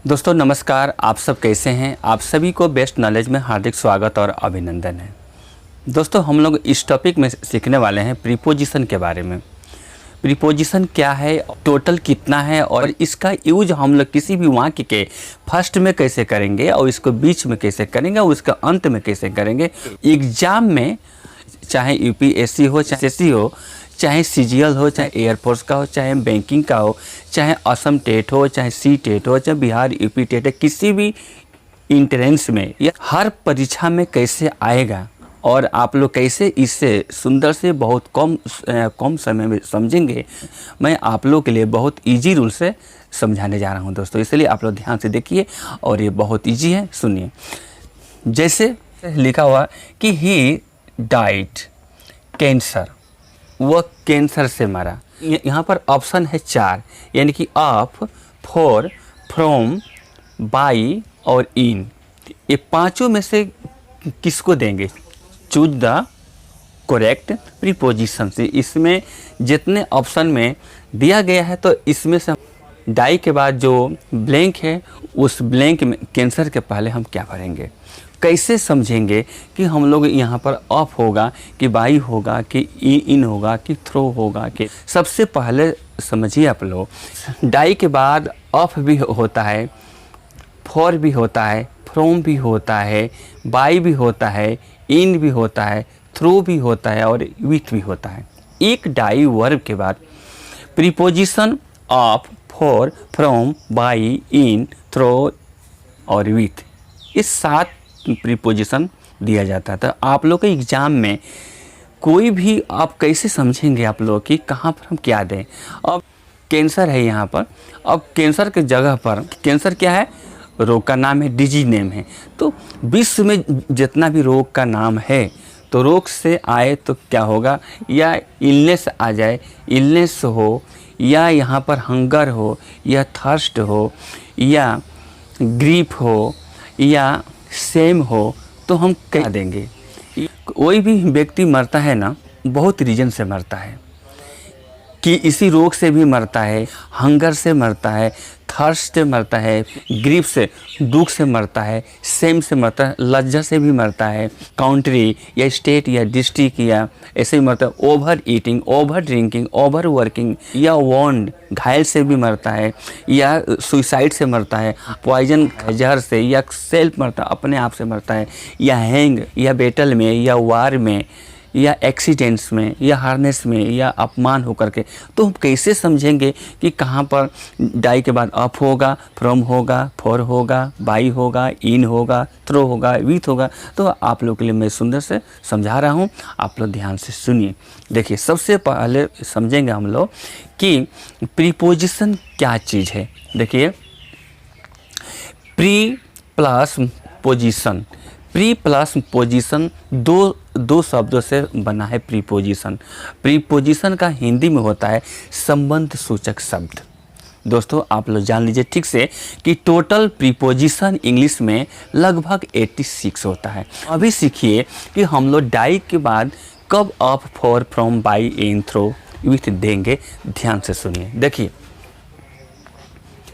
दोस्तों नमस्कार। आप सब कैसे हैं? आप सभी को बेस्ट नॉलेज में हार्दिक स्वागत और अभिनंदन है। दोस्तों हम लोग इस टॉपिक में सीखने वाले हैं प्रीपोजिशन के बारे में। प्रीपोजिशन क्या है, टोटल कितना है और इसका यूज हम लोग किसी भी वाक्य के फर्स्ट में कैसे करेंगे और इसको बीच में कैसे करेंगे और इसका अंत में कैसे करेंगे। एग्जाम में चाहे यूपीएससी हो, चाहे एसएससी हो, चाहे सीजीएल हो, चाहे एयरफोर्स का हो, चाहे बैंकिंग का हो, चाहे असम टेट हो, चाहे सी टेट हो, चाहे बिहार यूपी टेट है, किसी भी इंट्रेंस में या हर परीक्षा में कैसे आएगा और आप लोग कैसे इससे सुंदर से बहुत कम समय में समझेंगे, मैं आप लोग के लिए बहुत इजी रूल से समझाने जा रहा हूं दोस्तों। इसलिए आप लोग ध्यान से देखिए और ये बहुत इजी है, सुनिए। जैसे लिखा हुआ कि ही डाइड कैंसर, वह कैंसर से मरा। यहाँ पर ऑप्शन है 4, यानी कि ऑफ, फॉर, फ्रॉम, बाई और इन। ये पांचों में से किसको देंगे? चूज द करेक्ट प्रीपोजिशन से। इसमें जितने ऑप्शन में दिया गया है तो इसमें से डाई के बाद जो ब्लैंक है उस ब्लैंक में कैंसर के पहले हम क्या भरेंगे, कैसे समझेंगे कि हम लोग यहाँ पर ऑफ होगा कि बाई होगा कि इन होगा कि थ्रो होगा कि। सबसे पहले समझिए आप लोग, डाई के बाद ऑफ भी होता है, फॉर भी होता है, फ्रॉम भी होता है, बाई भी होता है, इन भी होता है, थ्रू भी होता है और विथ भी होता है। एक डाई वर्ब के बाद preposition of, for, from, by, in, through और विथ, इस 7 प्रीपोजिशन दिया जाता है। तो आप लोग के एग्जाम में कोई भी आप कैसे समझेंगे आप लोग कि कहाँ पर हम क्या दें। अब कैंसर है यहाँ पर, अब कैंसर के जगह पर कैंसर क्या है? रोग का नाम है, डिजीज नेम है। तो विश्व में जितना भी रोग का नाम है तो रोग से आए तो क्या होगा, या इलनेस आ जाए, इलनेस हो, या यहाँ पर हंगर हो, या थर्स्ट हो, या ग्रीफ हो, या सेम हो, तो हम क्या देंगे? कोई भी व्यक्ति मरता है ना, बहुत रीजन से मरता है, कि इसी रोग से भी मरता है, हंगर से मरता है, थर्स्ट से मरता है, ग्रीफ से दुख से मरता है, सेम से मरता है, लज्जा से भी मरता है, काउंट्री या स्टेट या डिस्ट्रिक्ट या ऐसे भी मरता है, over eating, over drinking, over working या वॉन्ड घायल से भी मरता है, या सुसाइड से मरता है, पॉइजन जहर से, या सेल्फ मरता है, अपने आप से मरता है, या हैंग, या बैटल में, या वार में, या एक्सीडेंट्स में, या हार्नेस में, या अपमान होकर के। तो हम कैसे समझेंगे कि कहाँ पर डाई के बाद अप होगा, फ्रॉम होगा, फॉर होगा, बाई होगा, इन होगा, थ्रो होगा, विथ होगा। तो आप लोग के लिए मैं सुंदर से समझा रहा हूँ, आप लोग ध्यान से सुनिए। देखिए सबसे पहले समझेंगे हम लोग कि प्रीपोजिशन क्या चीज़ है। देखिए pre plus position, pre plus position दो शब्दों से बना है प्रीपोजिशन। प्रीपोजिशन का हिंदी में होता है संबंध सूचक शब्द। दोस्तों आप लोग जान लीजिए ठीक से कि टोटल प्रीपोजिशन इंग्लिश में लगभग 86 होता है। अभी सीखिए कि हम लोग डाई के बाद कब of, for, from, by, in, through, with देंगे। ध्यान से सुनिए। देखिए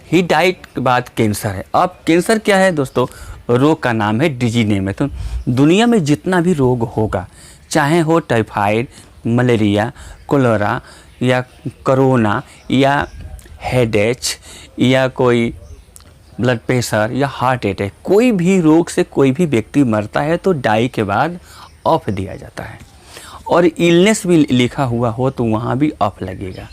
ही डाइड के बाद कैंसर है। अब कैंसर क्या है दोस्तों? रोग का नाम है, डिजीज नेम है। तो दुनिया में जितना भी रोग होगा, चाहे हो टाइफाइड, मलेरिया, कोलेरा या कोरोना या हेडेक या कोई ब्लड प्रेशर या हार्ट अटैक, कोई भी रोग से कोई भी व्यक्ति मरता है तो डाई के बाद ऑफ दिया जाता है। और इलनेस भी लिखा हुआ हो तो वहाँ भी ऑफ लगेगा।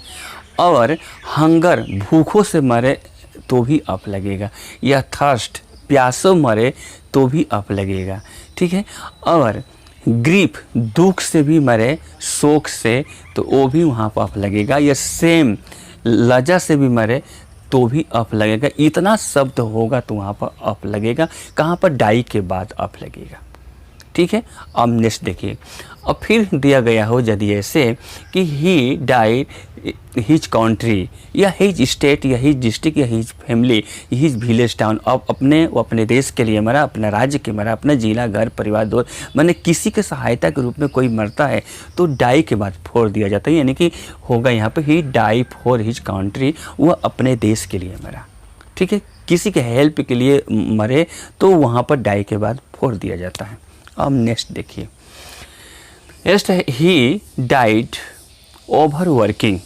और हंगर, भूखों से मरे तो भी अप लगेगा, या थर्स्ट, प्यासों मरे तो भी अप लगेगा। ठीक है। और ग्रीफ, दुख से भी मरे, शोक से, तो वो भी वहाँ पर अप लगेगा। या सेम, लज्जा से भी मरे तो भी अप लगेगा। इतना शब्द होगा तो वहाँ पर अप लगेगा। कहाँ पर? डाई के बाद अप लगेगा। ठीक है। अब नेक्स्ट देखिए, अब फिर दिया गया हो यदि ऐसे कि ही डाइड हिज कंट्री या हिज स्टेट या हिज डिस्ट्रिक्ट या his family, his village town. अब वो अपने देश के लिए मरा, अपने राज्य के मरा, अपना जिला, घर, परिवार, दोस्त, मैंने किसी के सहायता के रूप में कोई मरता है तो डाई के बाद फोर दिया जाता है। यानी कि होगा यहाँ पे ही डाई फॉर हिज कंट्री, वह अपने देश के लिए मरा। ठीक है, किसी के हेल्प के लिए मरे तो वहाँ पर डाई के बाद फोड़ दिया जाता है। अब नेक्स्ट देखिए, नेक्स्ट है ही डाइड ओवर वर्किंग,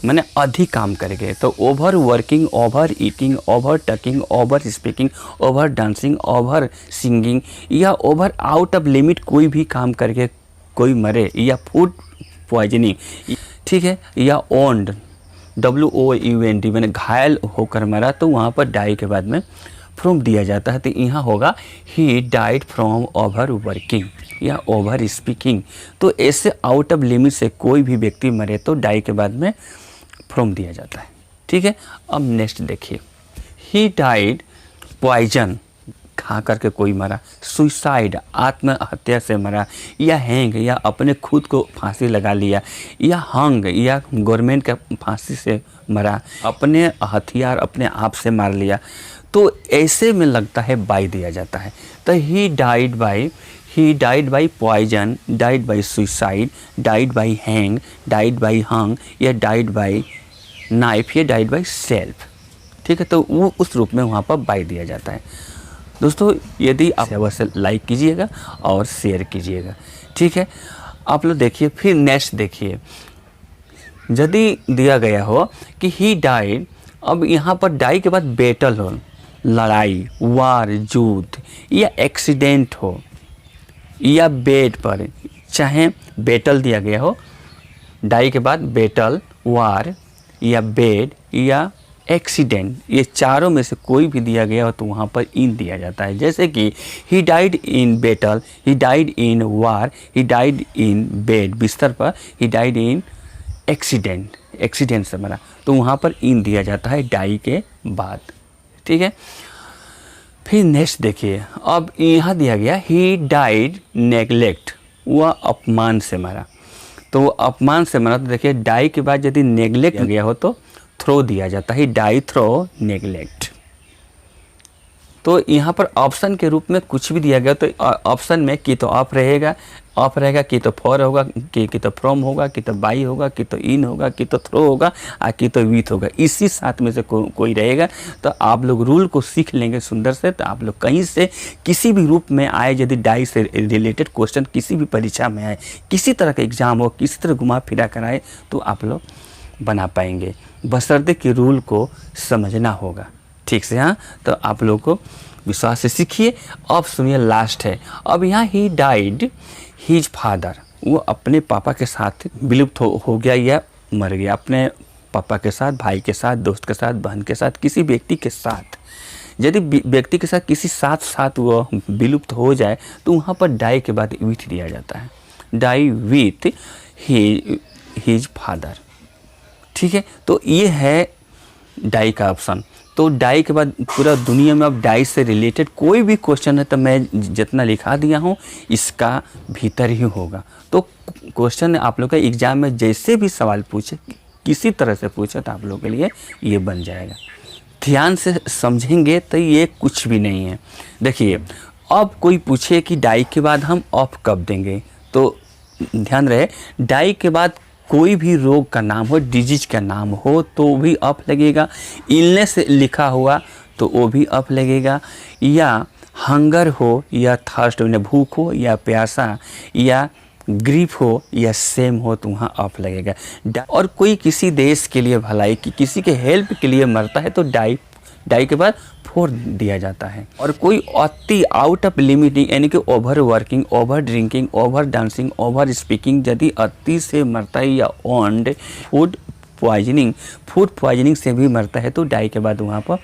मैंने अधिक काम करेंगे तो over working, over eating, over talking, over speaking, over dancing, over singing या ओवर आउट ऑफ लिमिट कोई भी काम करके कोई मरे, या फूड पॉइजनिंग, ठीक है, या ओन्ड WOUND मैंने घायल होकर मरा तो वहाँ पर डाई के बाद में फ्रॉम दिया जाता है। तो यहाँ होगा he died from over working या ओवर स्पीकिंग। तो ऐसे आउट ऑफ लिमिट से कोई भी व्यक्ति मरे तो डाई के बाद में फ्रॉम दिया जाता है, ठीक है। अब नेक्स्ट देखिए, ही डाइड पॉइजन, खा करके कोई मरा, सुसाइड आत्महत्या से मरा, या हैंग या अपने खुद को फांसी लगा लिया, या हंग या गवर्नमेंट का फांसी से मरा, अपने हथियार अपने आप से मार लिया, तो ऐसे में लगता है बाई दिया जाता है। तो he died by poison, died by suicide, died by hang, died by hung या डाइड बाई नाइफ या डाइड बाई सेल्फ, ठीक है। तो वो उस रूप में वहाँ पर बाई दिया जाता है। दोस्तों यदि आप अवश्य लाइक कीजिएगा और शेयर कीजिएगा, ठीक है। आप लोग देखिए, फिर नेक्स्ट देखिए, यदि दिया गया हो कि ही डाइड, अब यहाँ पर डाई के बाद बैटल हो, लड़ाई, वार, युद्ध या एक्सीडेंट हो, या बेड पर, चाहे बैटल दिया गया हो, डाई के बाद बैटल, वार या बेड या एक्सीडेंट, ये चारों में से कोई भी दिया गया हो तो वहाँ पर इन दिया जाता है। जैसे कि he died in battle, he died in war, he died in bed, बिस्तर पर, he died in accident, accident से मरा, तो वहाँ पर इन दिया जाता है डाई के बाद, ठीक है। फिर नेक्स्ट देखिए, अब यहाँ दिया गया ही डाइड नेग्लेक्ट, वह अपमान से मरा, तो अपमान से मरा, तो देखिए डाई के बाद यदि नेग्लेक्ट गया हो तो थ्रो दिया जाता है, डाई थ्रो नेग्लेक्ट। तो यहाँ पर ऑप्शन के रूप में कुछ भी दिया गया तो ऑप्शन में कि तो ऑफ रहेगा, कि तो फॉर होगा, कि तो फ्रॉम होगा, कि तो बाई होगा, कि तो इन होगा, कि तो थ्रो होगा, कि तो विथ होगा, इसी साथ में से कोई रहेगा। तो आप लोग रूल को सीख लेंगे सुंदर से, तो आप लोग कहीं से किसी भी रूप में आए, यदि डाई से रिलेटेड क्वेश्चन किसी भी परीक्षा में आए, किसी तरह का एग्जाम हो, किसी तरह घुमा फिरा कर आए, तो आप लोग बना पाएंगे, बशर्ते कि रूल को समझना होगा ठीक से। हाँ, तो आप लोग को विश्वास से सीखिए। अब सुनिए लास्ट है, अब यहाँ ही डाइड हिज फादर, वो अपने पापा के साथ विलुप्त हो गया या मर गया, अपने पापा के साथ, भाई के साथ, दोस्त के साथ, बहन के साथ, किसी व्यक्ति के साथ, यदि व्यक्ति के साथ किसी साथ वो विलुप्त हो जाए तो वहाँ पर डाई के बाद विथ दिया जाता है, डाई विथ हिज फादर, ठीक है। तो ये है डाई का ऑप्शन। तो डाई के बाद पूरा दुनिया में अब डाई से रिलेटेड कोई भी क्वेश्चन है तो मैं जितना लिखा दिया हूँ इसका भीतर ही होगा। तो क्वेश्चन आप लोग का एग्जाम में जैसे भी सवाल पूछे, किसी तरह से पूछे, तो आप लोगों के लिए ये बन जाएगा। ध्यान से समझेंगे तो ये कुछ भी नहीं है। देखिए, अब कोई पूछे कि डाई के बाद हम ऑफ कब देंगे, तो ध्यान रहे, डाई के बाद कोई भी रोग का नाम हो, डिजीज का नाम हो तो भी अप लगेगा, इलनेस लिखा हुआ तो वो भी अप लगेगा, या हंगर हो या थर्स्ट यानी भूख हो या प्यासा, या ग्रीफ हो या सेम हो तो वहाँ अप लगेगा। और कोई किसी देश के लिए भलाई की, किसी के हेल्प के लिए मरता है तो डाई के बाद फोर दिया जाता है। और कोई अति आउट ऑफ लिमिटिंग यानी कि over working, over drinking, over dancing, over speaking यदि अति से मरता है, या ऑन फूड पॉइजनिंग से भी मरता है तो डाई के बाद वहाँ पर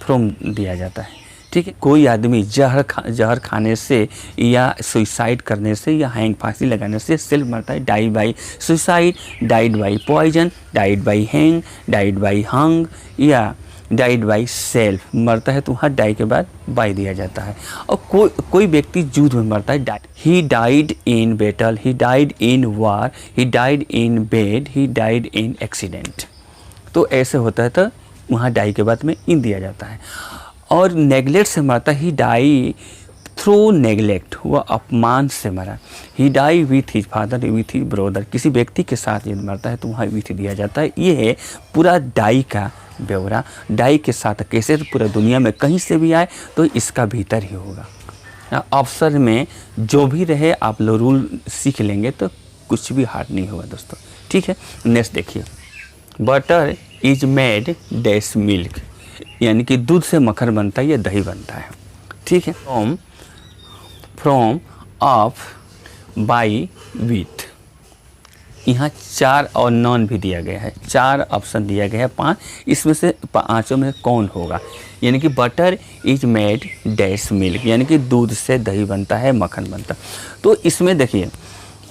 फ्रॉम दिया जाता है, ठीक है। कोई आदमी जहर खाने से या सुसाइड करने से या हैंग फांसी लगाने से सेल्फ मरता है, die by suicide, died by poison, died by hang, died by hung या डाइड बाई सेल्फ मरता है तो वहाँ डाई के बाद बाई दिया जाता है। और कोई व्यक्ति युद्ध में मरता है, he died in battle, he died in war, he died in bed, he died in accident. तो ऐसे होता है तो वहाँ डाई के बाद में इन दिया जाता है। और नेगलेक्ट से मरता, ही डाई थ्रू नेगलेक्ट, वह अपमान से मरा, he die with his father, with his brother, किसी व्यक्ति के साथ यदि मरता है तो वहाँ विथ दिया जाता है। ये है पूरा डाई का ब्यौरा डाई के साथ कैसे पूरा दुनिया में कहीं से भी आए तो इसका भीतर ही होगा। ऑप्शन में जो भी रहे आप लोग रूल सीख लेंगे तो कुछ भी हार्ड नहीं होगा दोस्तों, ठीक है। नेक्स्ट देखिए, butter is made dash milk, यानी कि दूध से मक्खन बनता है या दही बनता है, ठीक है। फ्रॉम ऑफ बाई विथ, यहाँ 4 और नॉन भी दिया गया है, 4 ऑप्शन दिया गया है, 5, इसमें से 5 में कौन होगा। यानी कि butter is made dash milk, यानी कि दूध से दही बनता है, मक्खन बनता है। तो इसमें देखिए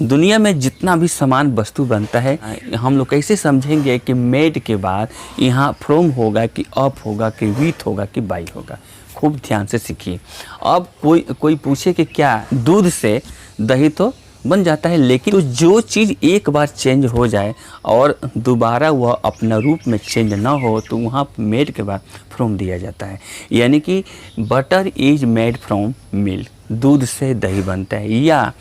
दुनिया में जितना भी सामान वस्तु बनता है हम लोग कैसे समझेंगे कि मेड के बाद यहाँ फ्रॉम होगा कि ऑफ होगा कि विथ होगा कि बाई होगा। खूब ध्यान से सीखिए। अब कोई पूछे कि क्या दूध से दही तो बन जाता है, लेकिन तो जो चीज़ एक बार चेंज हो जाए और दोबारा वह अपना रूप में चेंज ना हो तो वहाँ मेड के बाद फ्रॉम दिया जाता है। यानी कि butter is made from milk, दूध से दही बनता है, या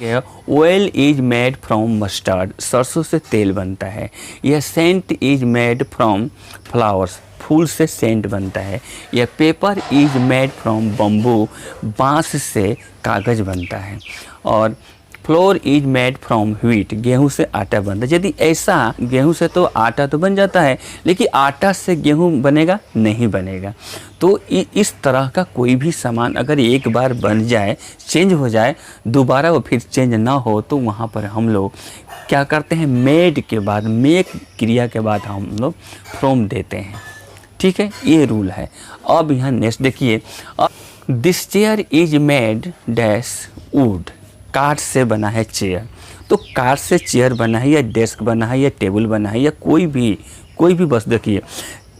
oil is made from mustard, सरसों से तेल बनता है, या scent is made from flowers, फूल से सेंट बनता है, या paper is made from bamboo, बांस से कागज़ बनता है, और flour is made from wheat, गेहूं से आटा बनता है। यदि ऐसा गेहूं से तो आटा तो बन जाता है, लेकिन आटा से गेहूं बनेगा नहीं बनेगा। तो इस तरह का कोई भी सामान अगर एक बार बन जाए, चेंज हो जाए, दोबारा वो फिर चेंज ना हो तो वहाँ पर हम लोग क्या करते हैं, मेड के बाद, मेक क्रिया के बाद हम लोग फ्रॉम देते हैं, ठीक है। ये रूल है। अब यहाँ नेक्स्ट देखिए, this chair is made dash would, काठ से बना है चेयर। तो काठ से चेयर बना है या डेस्क बना है या टेबल बना है या कोई भी बस देखिए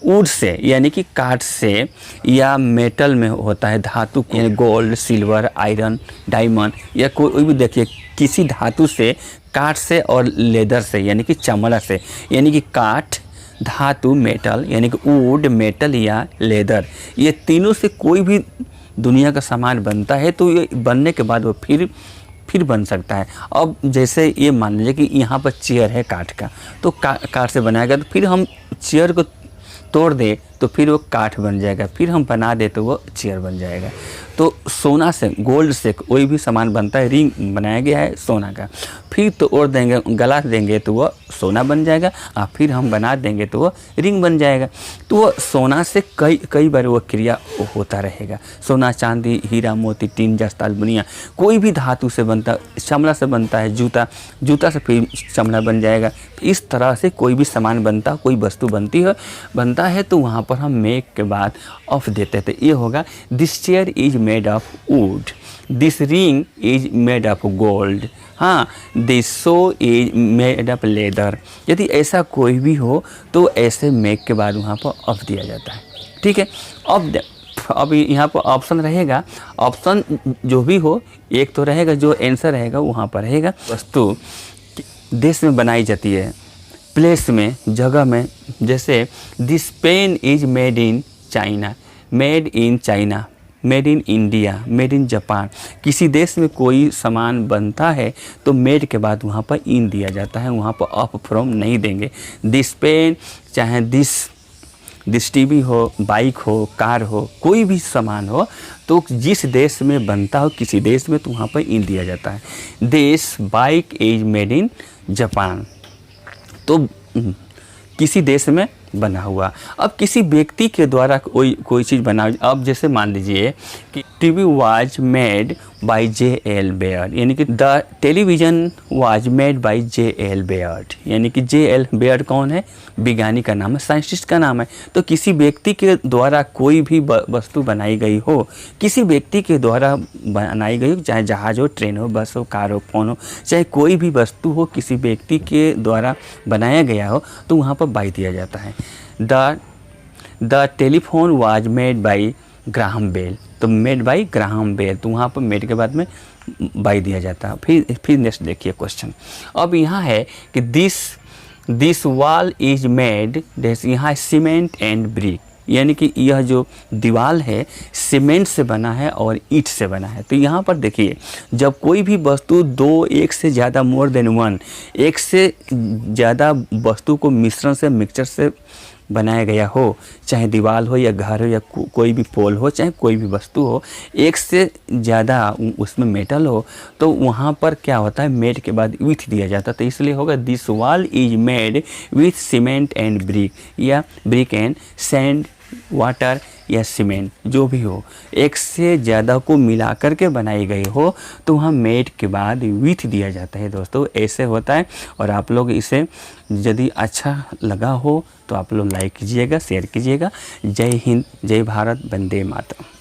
वुड से, यानी कि काठ से, या मेटल में होता है धातु, यानी गोल्ड, सिल्वर, आयरन, डायमंड, या कोई भी देखिए किसी धातु से, काठ से और लेदर से यानी कि चमड़ा से, यानी कि काठ, धातु, मेटल, यानी कि वुड, मेटल या लेदर, ये तीनों से कोई भी दुनिया का सामान बनता है तो ये बनने के बाद वो फिर बन सकता है। अब जैसे ये मान लीजिए कि यहाँ पर चेयर है काठ का, तो काठ से बनाएगा, तो फिर हम चेयर को तोड़ दे तो फिर वो काठ बन जाएगा, फिर हम बना दे तो वो चेयर बन जाएगा। तो सोना से, गोल्ड से कोई भी सामान बनता है, रिंग बनाया गया है सोना का, फिर तो और देंगे, गला देंगे तो वो सोना बन जाएगा, और फिर हम बना देंगे तो वो रिंग बन जाएगा। तो वो सोना से कई बार वो क्रिया होता रहेगा। सोना, चांदी, हीरा, मोती, टीन, जस्ताल, बुनिया, कोई भी धातु से बनता, चमड़ा से बनता है, जूता से फिर चमड़ा बन जाएगा। इस तरह से कोई भी सामान बनता, कोई वस्तु बनता है तो वहाँ पर हम मेक के बाद ऑफ देते थे। ये होगा, this chair is made of wood, this ring is made of gold, हाँ, this shoe is made of leather. यदि ऐसा कोई भी हो तो ऐसे मेक के बाद वहाँ पर ऑफ दिया जाता है, ठीक है। अब यहाँ पर ऑप्शन रहेगा, ऑप्शन जो भी हो एक तो रहेगा, जो आंसर रहेगा वहाँ पर रहेगा। वस्तु देश में बनाई जाती है, प्लेस में, जगह में, जैसे this pen is made in China, made in China, made in India, made in Japan. किसी देश में कोई सामान बनता है तो मेड के बाद वहाँ पर इन दिया जाता है, वहाँ पर ऑफ फ्रॉम नहीं देंगे। दिस पेन, चाहे दिस टीवी हो, बाइक हो, कार हो, कोई भी सामान हो, तो जिस देश में बनता हो किसी देश में तो वहाँ पर इन दिया जाता है। This bike is made in Japan, तो किसी देश में बना हुआ। अब किसी व्यक्ति के द्वारा कोई चीज़ बना, अब जैसे मान लीजिए कि TV was made by J.L. Baird, यानी कि the television was made by J.L. Baird, यानी कि J.L. बेयर्ड कौन है, विज्ञानी का नाम है, साइंटिस्ट का नाम है। तो किसी व्यक्ति के द्वारा कोई भी वस्तु बनाई गई हो, किसी व्यक्ति के द्वारा बनाई गई हो, चाहे जहाज हो, ट्रेन हो, बस हो, कार हो, फोन हो, चाहे कोई भी वस्तु हो, किसी व्यक्ति के द्वारा बनाया गया हो तो वहाँ पर बाई दिया जाता है। The telephone was made by Graham Bell, तो मेड बाई ग्राहम बेल, तो वहाँ पर मेड के बाद में बाई दिया जाता है। फिर नेक्स्ट देखिए क्वेश्चन। अब यहाँ है कि दिस वॉल इज मेड, यहाँ सीमेंट एंड ब्रिक, यानी कि यह जो दीवार है सीमेंट से बना है और ईंट से बना है। तो यहाँ पर देखिए, जब कोई भी वस्तु एक से ज़्यादा, मोर देन वन, एक से ज़्यादा वस्तु को मिश्रण से, मिक्सचर से बनाया गया हो, चाहे दीवार हो या घर हो या कोई भी पोल हो, चाहे कोई भी वस्तु हो, एक से ज़्यादा उसमें मेटल हो तो वहाँ पर क्या होता है, मेड के बाद विथ दिया जाता है। तो इसलिए होगा this wall is made with cement and brick, या ब्रिक एंड सैंड, वाटर या सीमेंट, जो भी हो, एक से ज़्यादा को मिला करके बनाई गई हो तो वहाँ मेड के बाद विथ दिया जाता है। दोस्तों ऐसे होता है। और आप लोग इसे यदि अच्छा लगा हो तो आप लोग लाइक कीजिएगा, शेयर कीजिएगा। जय हिंद, जय भारत, वंदे मातरम।